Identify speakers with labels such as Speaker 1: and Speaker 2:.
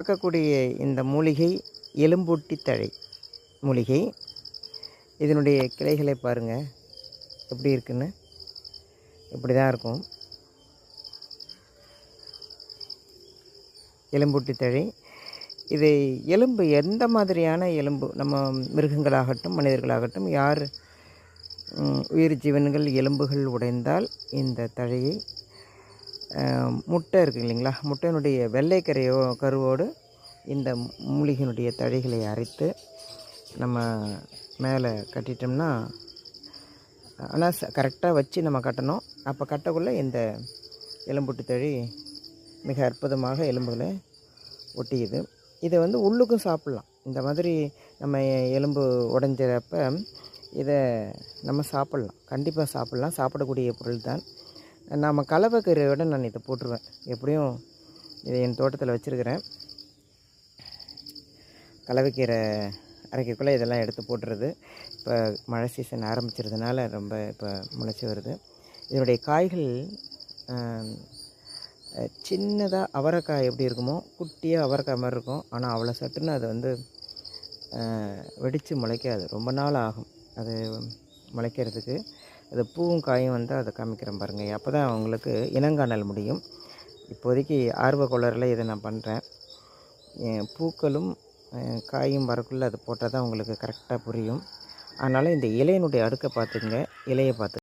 Speaker 1: பார்க்கக்கூடிய இந்த மூலிகை எலும்பூட்டி தழை மூலிகை. இதனுடைய கிளைகளை பாருங்கள் எப்படி இருக்குன்னு. இப்படி தான் இருக்கும் எலும்பூட்டி தழை. இது எலும்பு எந்த மாதிரியான எலும்பு, நம்ம மிருகங்களாகட்டும் மனிதர்களாகட்டும், யார் உயிர் ஜீவன்கள் எலும்புகள் உடைந்தால் இந்த தழையை முட்டை இருக்குது இல்லைங்களா, முட்டையினுடைய வெள்ளை கருவோடு இந்த மூலிகையினுடைய தழைகளை அரைத்து நம்ம மேலே கட்டிட்டோம்னா, ஆனால் கரெக்டாக வச்சு நம்ம கட்டணும். அப்போ கட்டக்குள்ளே இந்த எலும்பூட்டு தழி மிக அற்புதமாக எலும்புகளை ஒட்டிக்குது. இதை உள்ளுக்கும் சாப்பிட்லாம். இந்த மாதிரி நம்ம எலும்பு உடஞ்சப்போ இதை நம்ம சாப்பிட்லாம், கண்டிப்பாக சாப்பிட்லாம். சாப்பிடக்கூடிய பொருள் தான். நாம் கலவைக்கீரையோட நான் இதை போட்டுருவேன். எப்படியும் இதை என் தோட்டத்தில் வச்சுருக்கிறேன். கலவைக்கீரை அரைக்கக்குள்ளே இதெல்லாம் எடுத்து போட்டுறது. இப்போ மழை சீசன் ஆரம்பிச்சிருந்தனால ரொம்ப இப்போ முளைச்சி வருது. இதனுடைய காய்கள் சின்னதாக அவரைக்காய் எப்படி இருக்குமோ குட்டியாக அவரைக்காய் மாதிரி இருக்கும். ஆனால் அவ்வளோ சட்டுன்னு அது வெடித்து முளைக்காது, ரொம்ப நாள் ஆகும் அது முளைக்கிறதுக்கு. அது பூவும் காயும் அதை காமிக்கிறேன் பாருங்கள். அப்போ தான் அவங்களுக்கு இனங்காணல் முடியும். இப்போதைக்கு ஆர்வ கோளாறில் இதை நான் பண்ணுறேன். பூக்களும் காயும் வரக்குள்ளே அது போட்டால் தான் உங்களுக்கு கரெக்டாக புரியும். அதனால் இந்த இலையினுடைய அடுக்கை பார்த்துக்குங்க, இலையை பார்த்து